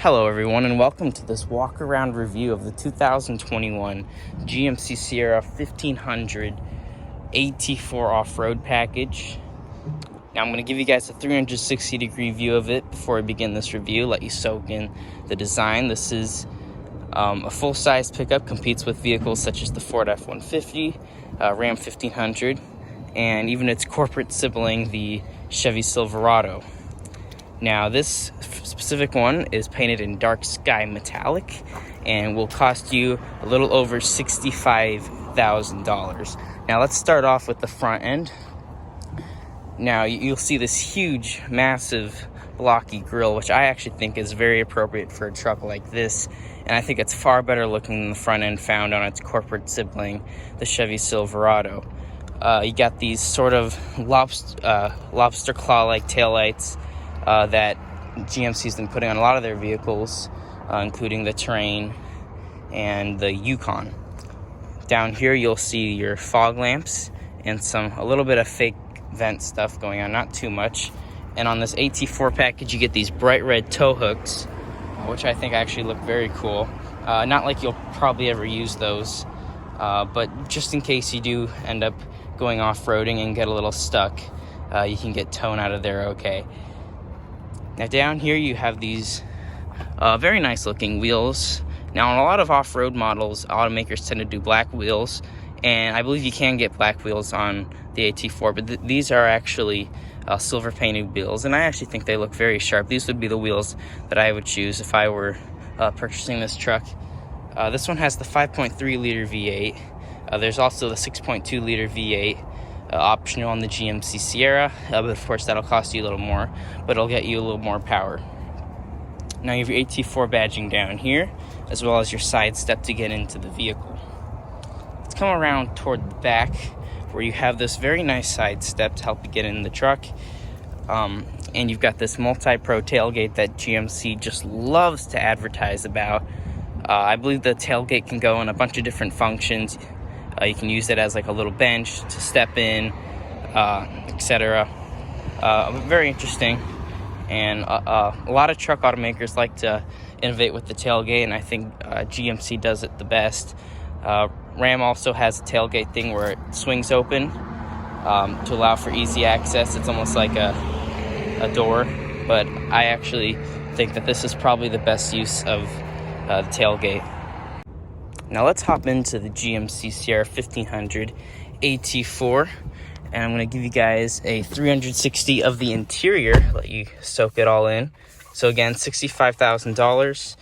Hello everyone, and welcome to this walk-around review of the 2021 GMC Sierra 1500 AT4 off-road package. Now I'm going to give you guys a 360-degree view of it before I begin this review, let you soak in the design. This is a full-size pickup, competes with vehicles such as the Ford F-150, Ram 1500, and even its corporate sibling, the Chevy Silverado. Now, this specific one is painted in dark sky metallic and will cost you a little over $65,000. Now, let's start off with the front end. Now, you'll see this huge, massive, blocky grille, which I actually think is very appropriate for a truck like this. And I think it's far better looking than the front end found on its corporate sibling, the Chevy Silverado. You got these sort of lobster claw-like taillights that GMC's been putting on a lot of their vehicles, including the Terrain and the Yukon. Down here you'll see your fog lamps and a little bit of fake vent stuff going on, not too much. And on this AT4 package you get these bright red tow hooks, which I think actually look very cool. Not like you'll probably ever use those, but just in case you do end up going off-roading and get a little stuck, you can get towed out of there okay. Now down here you have these very nice looking wheels. Now on a lot of off-road models, automakers tend to do black wheels, and I believe you can get black wheels on the AT4, but these are actually silver painted wheels, and I actually think they look very sharp. These would be the wheels that I would choose if I were purchasing this truck. This one has the 5.3 liter V8. There's also the 6.2 liter V8. Optional on the GMC Sierra, but of course that'll cost you a little more, but it'll get you a little more power. Now you have your AT4 badging down here, as well as your side step to get into the vehicle. Let's come around toward the back, where you have this very nice side step to help you get in the truck. And you've got this multi-pro tailgate that GMC just loves to advertise about. I believe the tailgate can go in a bunch of different functions. You can use it as like a little bench to step in, etc. Very interesting, and a lot of truck automakers like to innovate with the tailgate, and I think GMC does it the best. Ram also has a tailgate thing where it swings open to allow for easy access. It's almost like a door, but I actually think that this is probably the best use of the tailgate. Now let's hop into the GMC Sierra 1500 AT4, and I'm going to give you guys a 360 of the interior, let you soak it all in. So again, $65,000,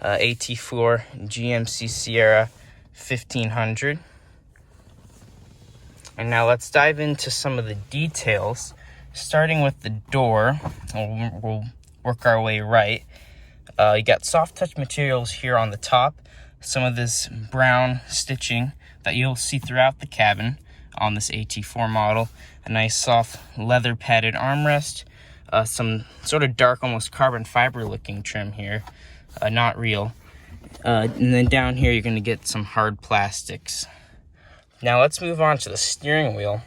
AT4 GMC Sierra 1500. And now let's dive into some of the details, starting with the door. We'll work our way right. You got soft touch materials here on the top. Some of this brown stitching that you'll see throughout the cabin on this AT4 model. A nice soft leather padded armrest. Some sort of dark, almost carbon fiber looking trim here. Not real. And then down here you're going to get some hard plastics. Now let's move on to the steering wheel.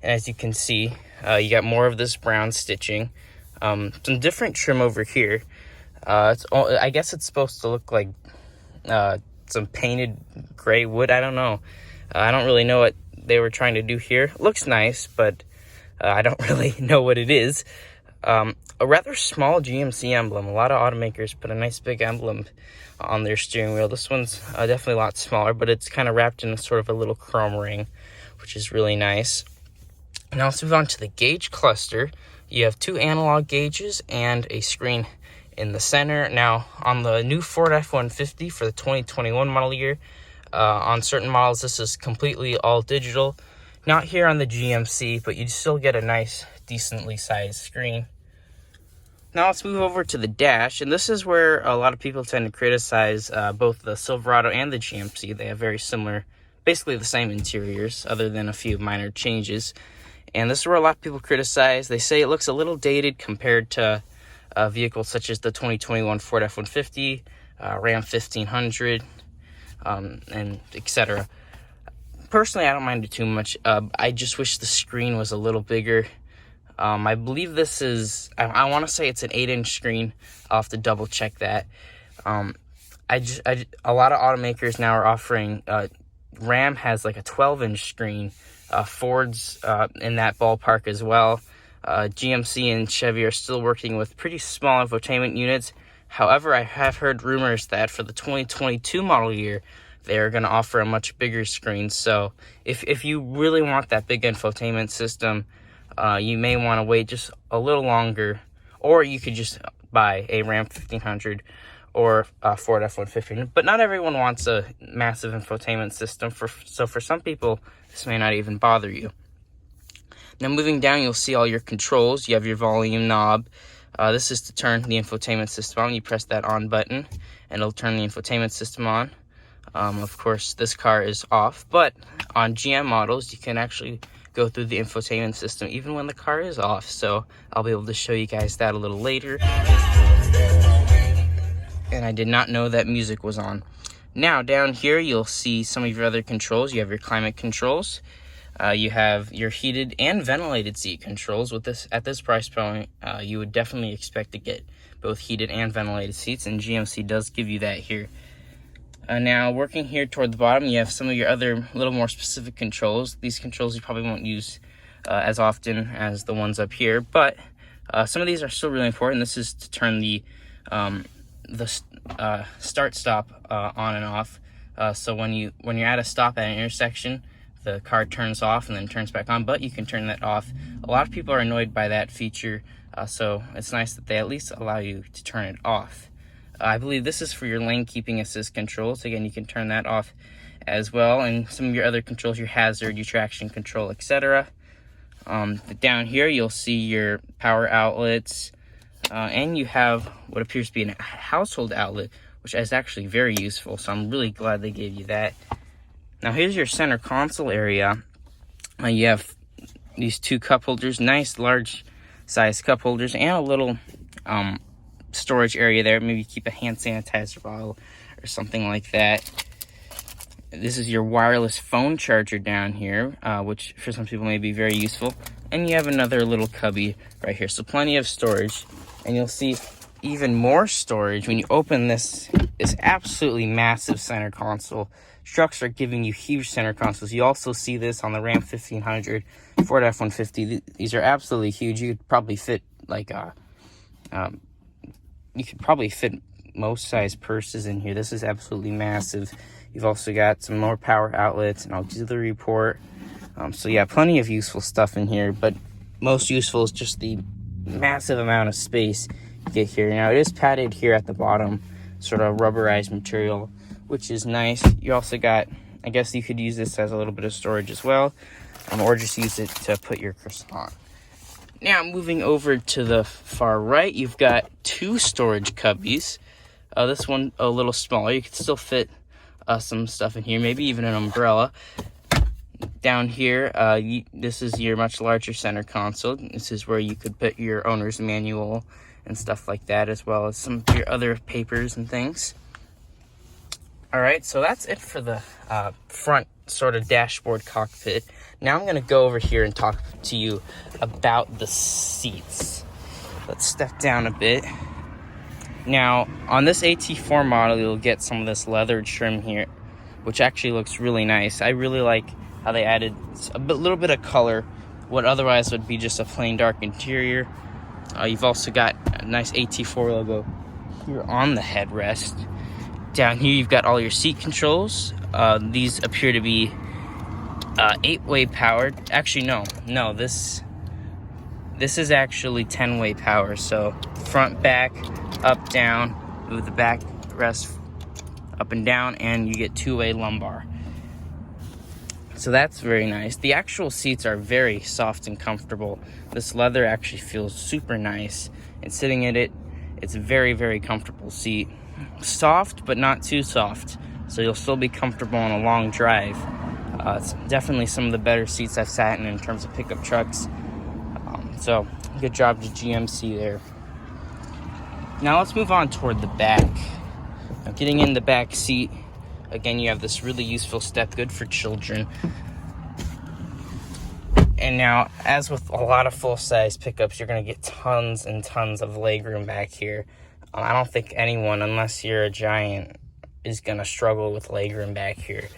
And as you can see, you got more of this brown stitching. Some different trim over here. I guess it's supposed to look like some painted gray wood. I don't know. I don't really know what they were trying to do here. Looks nice, but I don't really know what it is. A rather small GMC emblem. A lot of automakers put a nice big emblem on their steering wheel. This one's definitely a lot smaller, but it's kind of wrapped in a sort of a little chrome ring, which is really nice. Now let's move on to the gauge cluster. You have two analog gauges and a screen in the center. Now on the new Ford F-150 for the 2021 model year, on certain models this is completely all digital. Not here on the GMC, but you still get a nice decently sized screen. Now let's move over to the dash, and this is where a lot of people tend to criticize both the Silverado and the GMC. They have very similar, basically the same interiors, other than a few minor changes. And this is where a lot of people criticize. They say it looks a little dated compared to vehicles such as the 2021 Ford F-150, Ram 1500, and etc. Personally, I don't mind it too much. I just wish the screen was a little bigger. I believe this is, I want to say it's an 8-inch screen. I'll have to double check that. A lot of automakers now are offering, Ram has like a 12-inch screen. Ford's in that ballpark as well. GMC and Chevy are still working with pretty small infotainment units. However, I have heard rumors that for the 2022 model year, they're going to offer a much bigger screen. So if you really want that big infotainment system, you may want to wait just a little longer, or you could just buy a Ram 1500 or a Ford F-150. But not everyone wants a massive infotainment system, so for some people, this may not even bother you. Now moving down, you'll see all your controls. You have your volume knob. This is to turn the infotainment system on. You press that on button, and it'll turn the infotainment system on. Of course, this car is off, but on GM models, you can actually go through the infotainment system even when the car is off. So I'll be able to show you guys that a little later. And I did not know that music was on. Now down here, you'll see some of your other controls. You have your climate controls. You have your heated and ventilated seat controls. With this, at this price point, you would definitely expect to get both heated and ventilated seats, and GMC does give you that here. Now, working here toward the bottom, you have some of your other little more specific controls. These controls you probably won't use as often as the ones up here, but some of these are still really important. This is to turn the start-stop on and off. So when you're at a stop at an intersection, the car turns off and then turns back on, but you can turn that off. A lot of people are annoyed by that feature, so it's nice that they at least allow you to turn it off. I believe this is for your lane keeping assist controls. Again, you can turn that off as well, and some of your other controls, your hazard, your traction control, etc. Down here, you'll see your power outlets, and you have what appears to be a household outlet, which is actually very useful, so I'm really glad they gave you that. Now here's your center console area. You have these two cup holders, nice large size cup holders, and a little storage area there. Maybe keep a hand sanitizer bottle or something like that. This is your wireless phone charger down here, which for some people may be very useful. And you have another little cubby right here, so plenty of storage. And you'll see even more storage when you open this absolutely massive center console. Trucks are giving you huge center consoles. You also see this on the Ram 1500, Ford F-150. These are absolutely huge. You could probably fit most size purses in here. This is absolutely massive. You've also got some more power outlets, an auxiliary port. So yeah, plenty of useful stuff in here, but most useful is just the massive amount of space you get here. Now it is padded here at the bottom, sort of rubberized material, which is nice. You also got, I guess you could use this as a little bit of storage as well, or just use it to put your croissant. Now moving over to the far right, you've got two storage cubbies. This one a little smaller. You could still fit some stuff in here, maybe even an umbrella. Down here, this is your much larger center console. This is where you could put your owner's manual and stuff like that, as well as some of your other papers and things. All right, so that's it for the front sort of dashboard cockpit. Now I'm going to go over here and talk to you about the seats. Let's step down a bit. Now, on this AT4 model, you'll get some of this leather trim here, which actually looks really nice. I really like how they added a little bit of color, what otherwise would be just a plain dark interior. You've also got a nice AT4 logo here on the headrest. Down here, you've got all your seat controls. These appear to be 8-way powered. Actually, no, this is actually 10-way power. So front, back, up, down, move the back rest up and down, and you get 2-way lumbar. So that's very nice. The actual seats are very soft and comfortable. This leather actually feels super nice, and sitting in it, it's a very, very comfortable seat. Soft, but not too soft, so you'll still be comfortable on a long drive. It's definitely some of the better seats I've sat in terms of pickup trucks. So good job to GMC there. Now let's move on toward the back. Now getting in the back seat, again, you have this really useful step, good for children. And now, as with a lot of full-size pickups, you're going to get tons and tons of legroom back here. I don't think anyone, unless you're a giant, is going to struggle with legroom back here.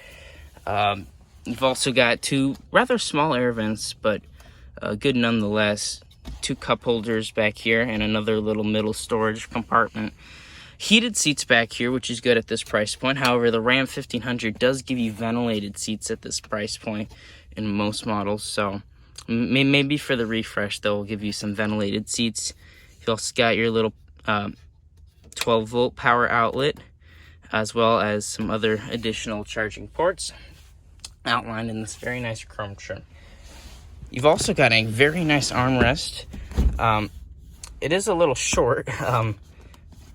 You've also got two rather small air vents, but good nonetheless. Two cup holders back here and another little middle storage compartment. Heated seats back here, which is good at this price point. However, the Ram 1500 does give you ventilated seats at this price point in most models, so maybe for the refresh they'll give you some ventilated seats. You also got your little 12-volt power outlet, as well as some other additional charging ports outlined in this very nice chrome trim. You've also got a very nice armrest. It is a little short,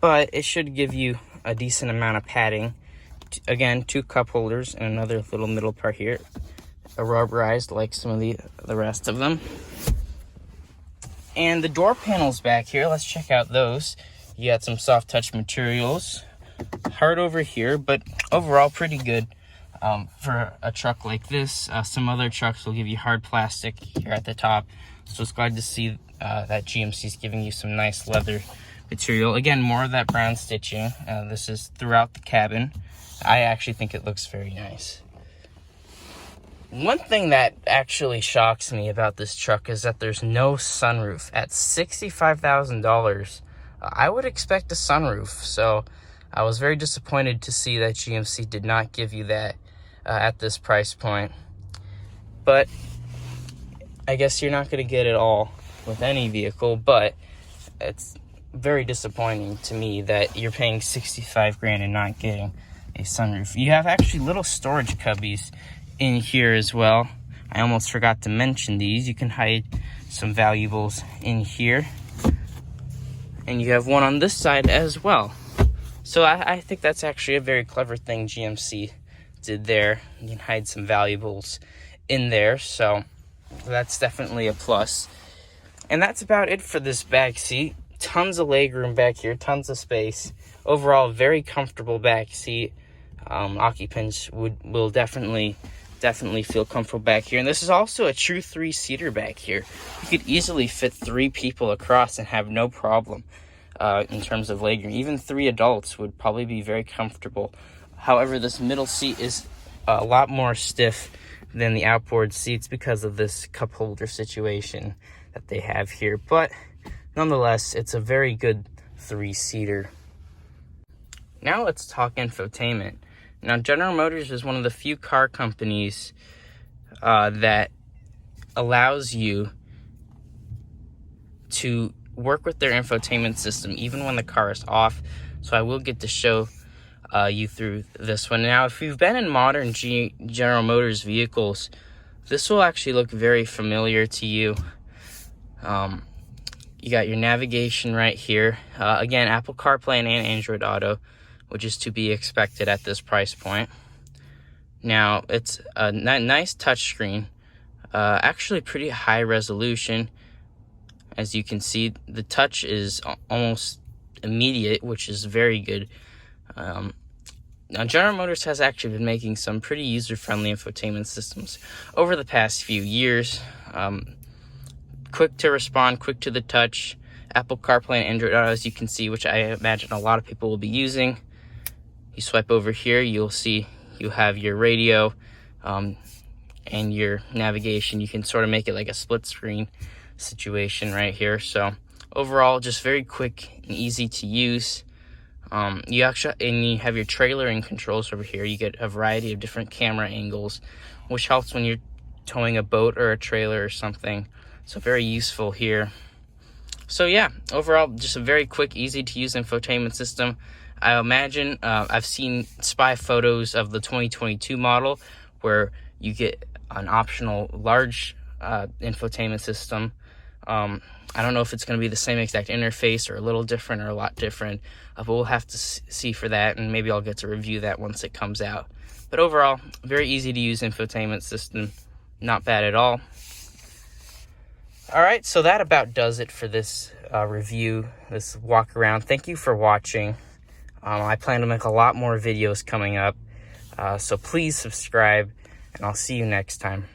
but it should give you a decent amount of padding. Again, two cup holders and another little middle part here, rubberized like some of the rest of them. And the door panels back here, let's check out those. You got some soft touch materials, hard over here, but overall pretty good for a truck like this. Some other trucks will give you hard plastic here at the top, so it's glad to see that GMC is giving you some nice leather material. Again, more of that brown stitching. This is throughout the cabin. I actually think it looks very nice. One thing that actually shocks me about this truck is that there's no sunroof. At $65,000, I would expect a sunroof, so I was very disappointed to see that GMC did not give you that at this price point. But I guess you're not going to get it all with any vehicle, but it's very disappointing to me that you're paying $65 grand and not getting a sunroof. You have actually little storage cubbies in here as well. I almost forgot to mention these. You can hide some valuables in here, and you have one on this side as well. So I think that's actually a very clever thing GMC did there. You can hide some valuables in there, so that's definitely a plus. And that's about it for this back seat. Tons of legroom back here, tons of space. Overall, very comfortable back seat. Occupants will definitely feel comfortable back here. And this is also a true 3-seater back here. You could easily fit 3 people across and have no problem in terms of legroom. Even 3 adults would probably be very comfortable. However, this middle seat is a lot more stiff than the outboard seats because of this cup holder situation that they have here. But nonetheless, it's a very good 3-seater. Now let's talk infotainment. Now, General Motors is one of the few car companies that allows you to work with their infotainment system even when the car is off. So I will get to show you through this one. Now, if you've been in modern General Motors vehicles, this will actually look very familiar to you. You got your navigation right here. Again, Apple CarPlay and Android Auto, which is to be expected at this price point. Now, it's a nice touchscreen, actually pretty high resolution. As you can see, the touch is almost immediate, which is very good. Now, General Motors has actually been making some pretty user-friendly infotainment systems over the past few years. Quick to respond, quick to the touch, Apple CarPlay and Android Auto, as you can see, which I imagine a lot of people will be using. You swipe over here, you'll see you have your radio and your navigation. You can sort of make it like a split screen situation right here. So overall, just very quick and easy to use. You have your trailering controls over here. You get a variety of different camera angles, which helps when you're towing a boat or a trailer or something. So very useful here. So yeah, overall, just a very quick, easy to use infotainment system. I imagine I've seen spy photos of the 2022 model where you get an optional large infotainment system. I don't know if it's going to be the same exact interface or a little different or a lot different, but we'll have to see for that, and maybe I'll get to review that once it comes out. But overall, very easy to use infotainment system, not bad at all. All right, so that about does it for this review, this walk around. Thank you for watching. I plan to make a lot more videos coming up, so please subscribe, and I'll see you next time.